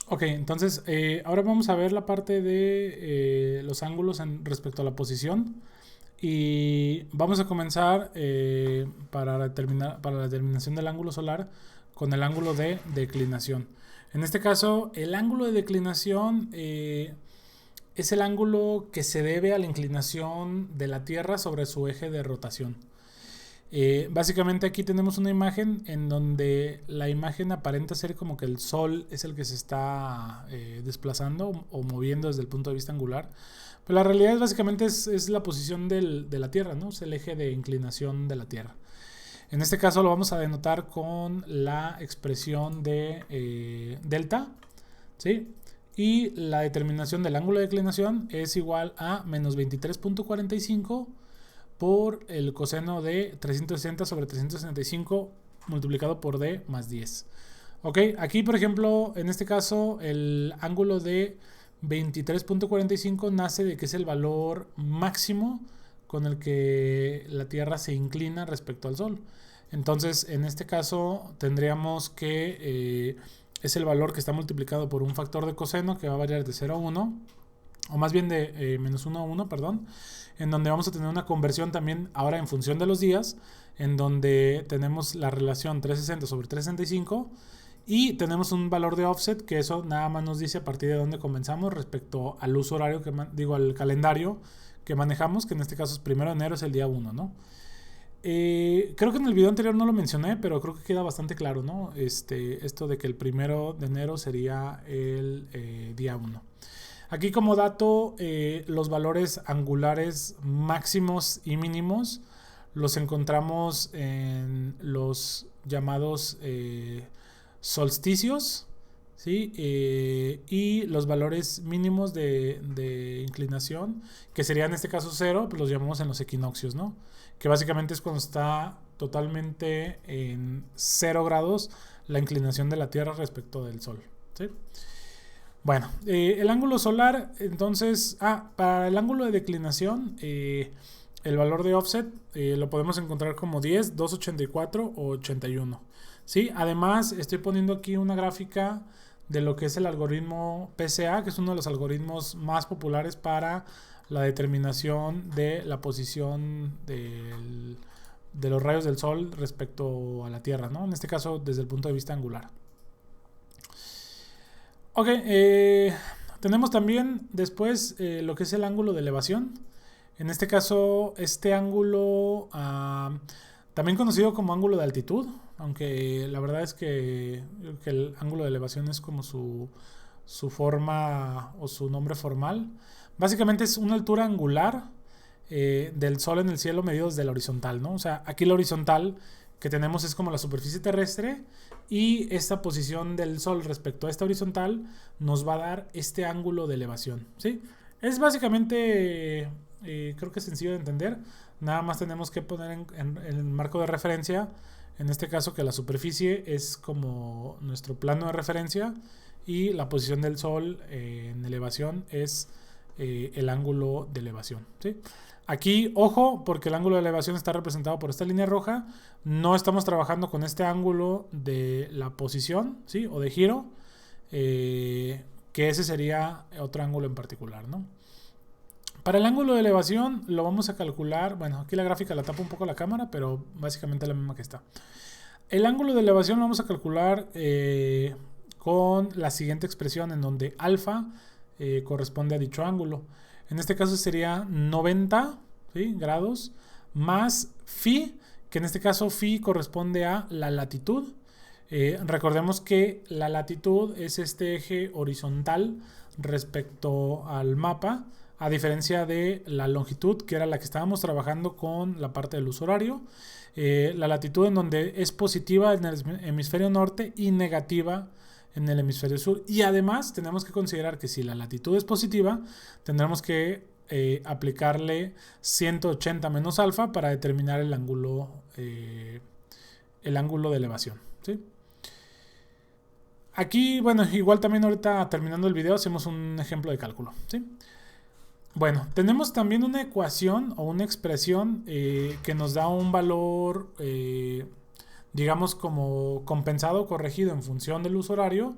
Ok, entonces ahora vamos a ver la parte de los ángulos respecto a la posición. Y vamos a comenzar para la determinación del ángulo solar con el ángulo de declinación. En este caso, el ángulo de declinación es el ángulo que se debe a la inclinación de la Tierra sobre su eje de rotación. Básicamente aquí tenemos una imagen en donde la imagen aparenta ser como que el Sol es el que se está desplazando o moviendo desde el punto de vista angular. Pero la realidad básicamente es la posición de la Tierra, ¿no? Es el eje de inclinación de la Tierra. En este caso lo vamos a denotar con la expresión de delta, ¿sí? Y la determinación del ángulo de declinación es igual a menos 23.45 por el coseno de 360 sobre 365 multiplicado por d más 10. Ok, aquí por ejemplo, en este caso, el ángulo de 23.45 nace de que es el valor máximo con el que la Tierra se inclina respecto al Sol. Entonces, en este caso, tendríamos que es el valor que está multiplicado por un factor de coseno que va a variar de 0 a 1, o más bien de menos 1 a 1, perdón, en donde vamos a tener una conversión también ahora en función de los días, en donde tenemos la relación 360 sobre 365 y tenemos un valor de offset que eso nada más nos dice a partir de dónde comenzamos respecto al uso horario, al calendario que manejamos, que en este caso es 1 de enero, es el día 1, ¿no? Creo que en el video anterior no lo mencioné, pero creo que queda bastante claro, ¿no? Esto de que el 1 de enero sería el día 1. Aquí como dato, los valores angulares máximos y mínimos los encontramos en los llamados solsticios, ¿sí? Y los valores mínimos de inclinación, que sería en este caso 0, pues los llamamos en los equinoccios, ¿no? Que básicamente es cuando está totalmente en 0 grados la inclinación de la Tierra respecto del Sol, ¿sí? Bueno, el ángulo solar, entonces, para el ángulo de declinación, el valor de offset lo podemos encontrar como 10, 284 o 81. ¿Sí? Además, estoy poniendo aquí una gráfica de lo que es el algoritmo PCA, que es uno de los algoritmos más populares para la determinación de la posición de los rayos del Sol respecto a la Tierra, ¿no? En este caso, desde el punto de vista angular. Ok, tenemos también después lo que es el ángulo de elevación. En este caso, este ángulo, también conocido como ángulo de altitud, aunque la verdad es que el ángulo de elevación es como su forma o su nombre formal. Básicamente es una altura angular del Sol en el cielo medido desde la horizontal, ¿no? O sea, aquí la horizontal que tenemos es como la superficie terrestre y esta posición del Sol respecto a esta horizontal nos va a dar este ángulo de elevación, ¿sí? Es básicamente, creo que es sencillo de entender. Nada más tenemos que poner en el marco de referencia, en este caso que la superficie es como nuestro plano de referencia y la posición del Sol en elevación es el ángulo de elevación, ¿sí? Aquí, ojo, porque el ángulo de elevación está representado por esta línea roja. No estamos trabajando con este ángulo de la posición, ¿sí? O de giro, que ese sería otro ángulo en particular, ¿no? Para el ángulo de elevación lo vamos a calcular. Bueno, aquí la gráfica la tapa un poco la cámara, pero básicamente es la misma que está. El ángulo de elevación lo vamos a calcular con la siguiente expresión, en donde alfa corresponde a dicho ángulo. En este caso sería 90, ¿sí?, grados más phi, que en este caso phi corresponde a la latitud. Recordemos que la latitud es este eje horizontal respecto al mapa, a diferencia de la longitud, que era la que estábamos trabajando con la parte del uso horario. La latitud en donde es positiva en el hemisferio norte y negativa en el hemisferio sur. Y además tenemos que considerar que si la latitud es positiva, tendremos que aplicarle 180 menos alfa para determinar el ángulo de elevación, ¿sí? Aquí, bueno, igual también ahorita terminando el video hacemos un ejemplo de cálculo, ¿sí? Bueno, tenemos también una ecuación o una expresión que nos da un valor digamos, como compensado o corregido en función del uso horario,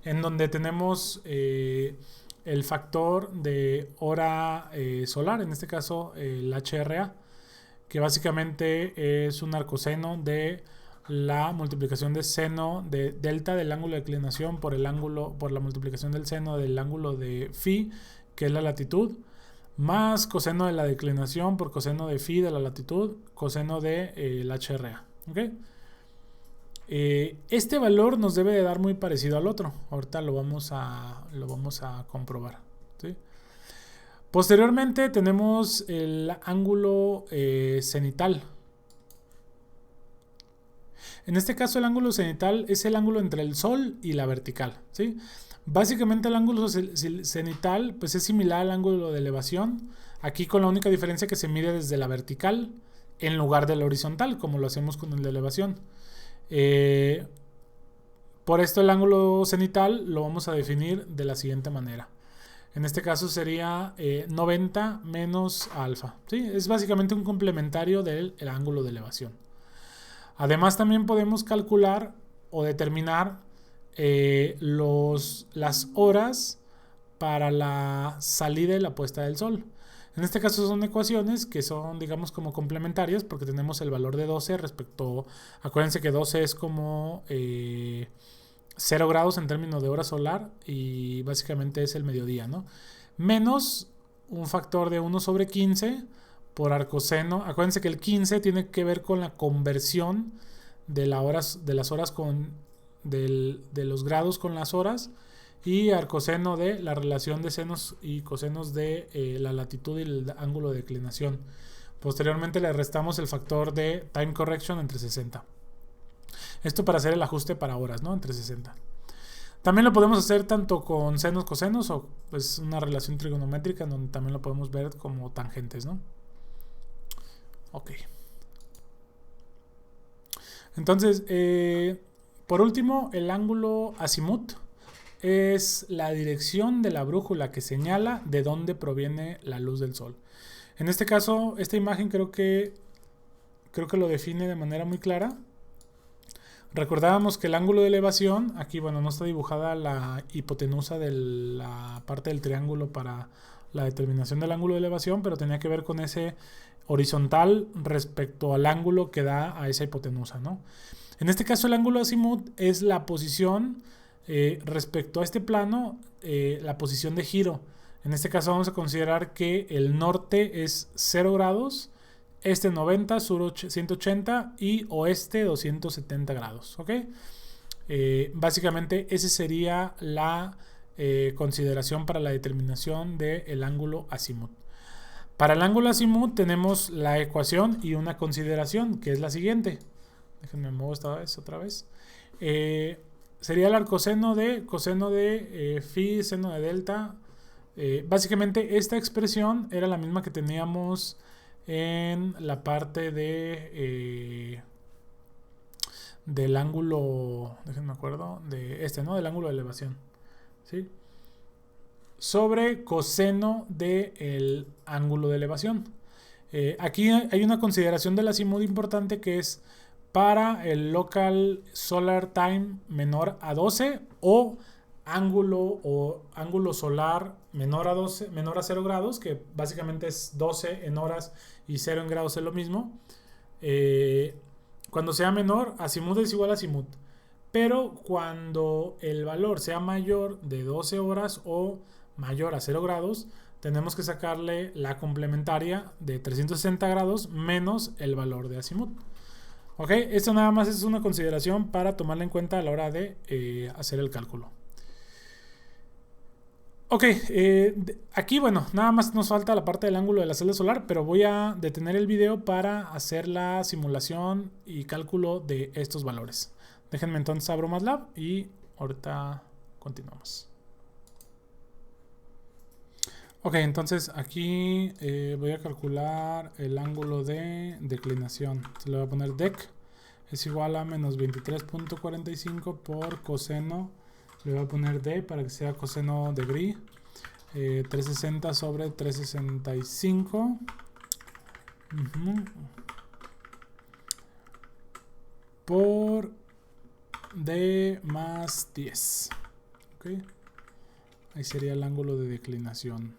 en donde tenemos el factor de hora solar, en este caso el HRA, que básicamente es un arcoseno de la multiplicación de seno de delta del ángulo de declinación por el ángulo, por la multiplicación del seno del ángulo de phi, que es la latitud, más coseno de la declinación por coseno de phi de la latitud, coseno de el HRA. ¿Okay? Este valor nos debe de dar muy parecido al otro. Ahorita lo vamos a comprobar. ¿Sí? Posteriormente tenemos el ángulo cenital. En este caso el ángulo cenital es el ángulo entre el sol y la vertical. ¿Sí? Básicamente el ángulo cenital pues es similar al ángulo de elevación. Aquí con la única diferencia que se mide desde la vertical en lugar de la horizontal, como lo hacemos con el de elevación. Por esto el ángulo cenital lo vamos a definir de la siguiente manera. En este caso sería 90 menos alfa. ¿Sí? Es básicamente un complementario del ángulo de elevación. Además también podemos calcular o determinar las horas para la salida y la puesta del sol. En este caso son ecuaciones que son, digamos, como complementarias porque tenemos el valor de 12 respecto, acuérdense que 12 es como 0 grados en términos de hora solar y básicamente es el mediodía, ¿no? Menos un factor de 1 sobre 15 por arcoseno. Acuérdense que el 15 tiene que ver con la conversión de las horas de los grados con las horas, y arcoseno de la relación de senos y cosenos de la latitud y el ángulo de declinación. Posteriormente le restamos el factor de time correction entre 60. Esto para hacer el ajuste para horas, ¿no? Entre 60. También lo podemos hacer tanto con senos, cosenos, o pues una relación trigonométrica en donde también lo podemos ver como tangentes, ¿no? Ok. Entonces, por último, el ángulo azimut es la dirección de la brújula que señala de dónde proviene la luz del sol. En este caso, esta imagen creo que lo define de manera muy clara. Recordábamos que el ángulo de elevación, aquí bueno, no está dibujada la hipotenusa de la parte del triángulo para la determinación del ángulo de elevación, pero tenía que ver con ese horizontal respecto al ángulo que da a esa hipotenusa, ¿no? En este caso el ángulo azimut es la posición respecto a este plano, la posición de giro. En este caso vamos a considerar que el norte es 0 grados, este 90, sur 180 y oeste 270 grados. ¿Ok? Básicamente esa sería la consideración para la determinación del ángulo azimut. Para el ángulo azimut tenemos la ecuación y una consideración, que es la siguiente. Déjenme mover esta vez, otra vez. Sería el arcoseno de coseno de phi, seno de delta. Básicamente esta expresión era la misma que teníamos en la parte de del ángulo, déjenme acuerdo, de este, ¿no? Del ángulo de elevación, ¿sí? Sobre coseno del ángulo de elevación. Aquí hay una consideración del azimut importante, que es para el local solar time menor a 12 o ángulo solar menor a 12, menor a 0 grados, que básicamente es 12 en horas y 0 en grados es lo mismo. Cuando sea menor, azimut es igual a azimut. Pero cuando el valor sea mayor de 12 horas o mayor a 0 grados, tenemos que sacarle la complementaria de 360 grados menos el valor de azimut. Ok, esto nada más es una consideración para tomarla en cuenta a la hora de hacer el cálculo. Ok, aquí bueno, nada más nos falta la parte del ángulo de la celda solar, pero voy a detener el video para hacer la simulación y cálculo de estos valores. Déjenme entonces abro MATLAB y ahorita continuamos. Ok, entonces aquí voy a calcular el ángulo de declinación. Se le voy a poner dec, es igual a menos 23.45 por coseno. Le voy a poner d para que sea coseno de gris. 360 sobre 365. por D más 10. ¿Ok? Ahí sería el ángulo de declinación.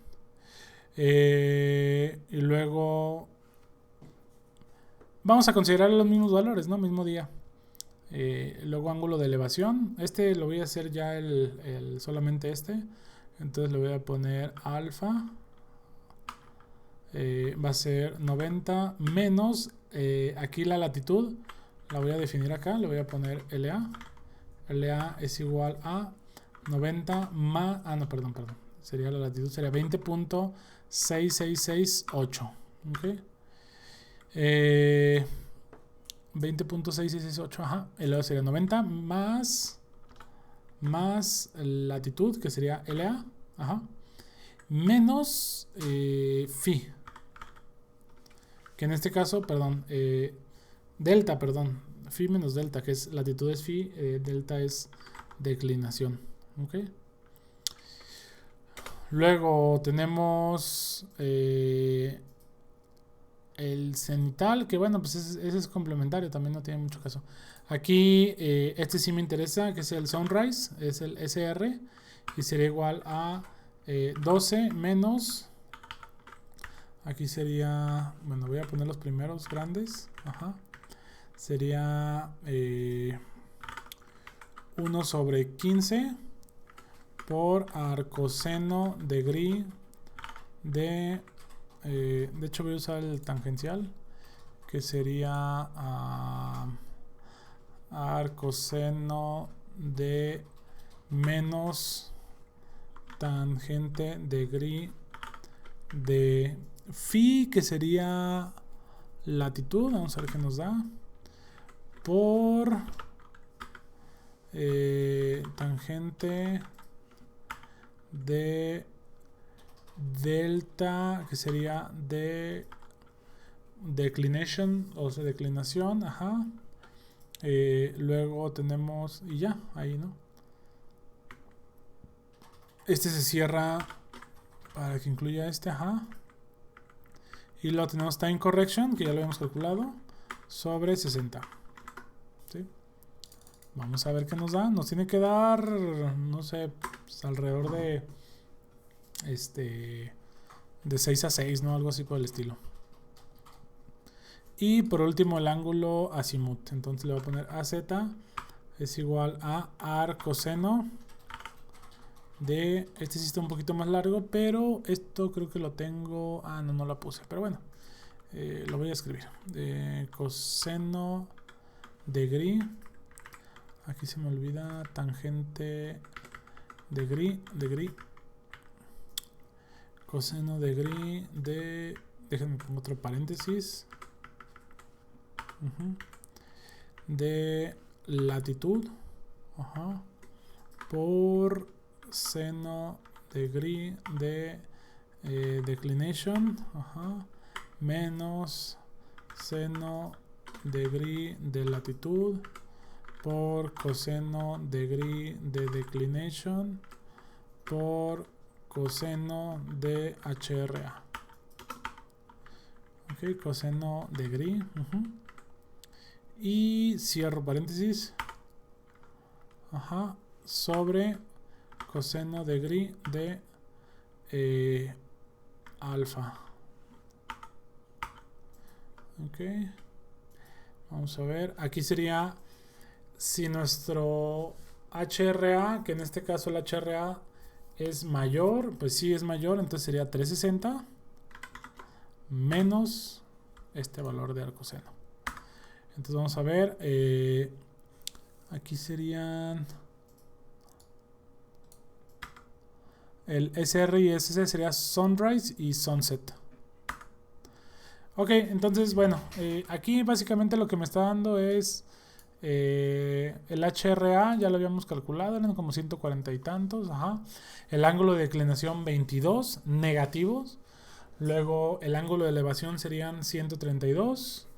Y luego vamos a considerar los mismos valores, ¿no? Mismo día. Luego ángulo de elevación. Este lo voy a hacer ya solamente este. Entonces le voy a poner alfa. Va a ser 90 menos. Aquí la latitud la voy a definir acá. Le voy a poner LA. LA es igual a 90 más. Ah, no, perdón. Sería la latitud, sería 20.6668. ¿Ok? 20.6668, ajá. El lado sería 90 más latitud, que sería LA, ajá. Menos phi. Que en este caso, perdón, delta, perdón. Phi menos delta, que es latitud es phi, delta es declinación. ¿Ok? Luego tenemos el cenital, que bueno, pues ese es complementario, también no tiene mucho caso. Aquí este sí me interesa, que es el sunrise, es el SR, y sería igual a 12 menos, aquí sería, bueno, voy a poner los primeros grandes, ajá, sería 1 sobre 15 por arcoseno de gris de hecho voy a usar el tangencial, que sería arcoseno de menos tangente de gris de phi, que sería latitud, vamos a ver qué nos da, por tangente de delta, que sería de declination, o sea, declinación, ajá. Luego tenemos, y ya, ahí, ¿no? Este se cierra para que incluya este, ajá. Y luego tenemos time correction, que ya lo habíamos calculado, sobre 60. ¿Sí? Vamos a ver qué nos da. Nos tiene que dar, no sé, pues alrededor de de 6 a 6, ¿no? Algo así por el estilo. Y por último el ángulo azimut. Entonces le voy a poner AZ es igual a arcoseno de... Este sí está un poquito más largo, pero esto creo que lo tengo... Ah, no la puse, pero bueno. Lo voy a escribir. Coseno de gris. Aquí se me olvida tangente de gris. Coseno de gris de... Déjenme poner otro paréntesis. De latitud, ajá, por seno de gris de declination, ajá, menos seno de gris de latitud por coseno de gris de declination por coseno de HRA. Ok, coseno de gris. Y cierro paréntesis. Ajá. Sobre coseno de gris de alfa. Ok. Vamos a ver. Aquí sería si nuestro HRA, que en este caso el HRA es mayor, pues sí es mayor, entonces sería 360 menos este valor de arcoseno. Entonces vamos a ver, aquí serían el SR y SC sería sunrise y sunset. Ok, entonces bueno, aquí básicamente lo que me está dando es el HRA, ya lo habíamos calculado, eran como 140 y tantos, ajá. El ángulo de declinación 22 negativos. Luego el ángulo de elevación serían 132.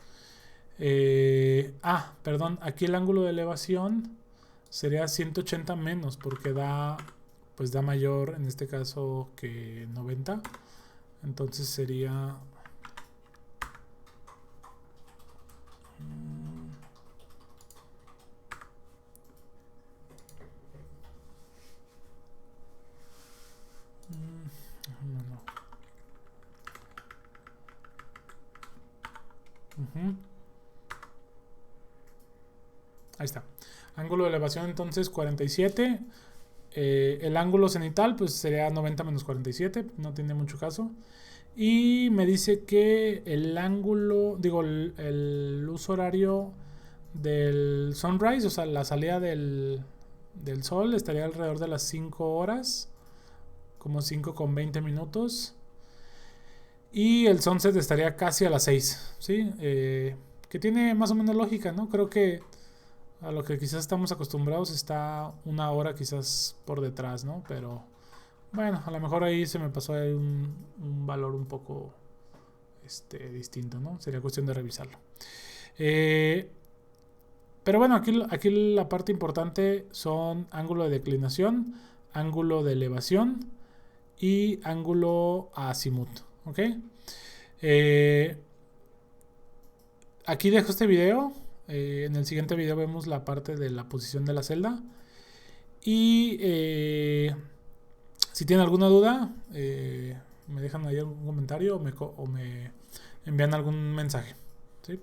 Perdón, aquí el ángulo de elevación sería 180 menos porque da mayor en este caso que 90. Entonces sería Ahí está. Ángulo de elevación entonces 47. El ángulo cenital pues sería 90 menos 47. No tiene mucho caso. Y me dice que el ángulo, digo, el uso horario del sunrise, o sea, la salida del sol estaría alrededor de las 5 horas, como 5 con 20 minutos. Y el sunset estaría casi a las 6, ¿sí? Que tiene más o menos lógica, ¿no? Creo que a lo que quizás estamos acostumbrados está una hora quizás por detrás, ¿no? Pero bueno, a lo mejor ahí se me pasó ahí un valor un poco distinto, ¿no? Sería cuestión de revisarlo. Pero bueno, aquí la parte importante son ángulo de declinación, ángulo de elevación y ángulo azimut, ¿ok? Aquí dejo este video. En el siguiente video vemos la parte de la posición de la celda. Y si tienen alguna duda, me dejan ahí algún comentario o me envían algún mensaje, ¿sí?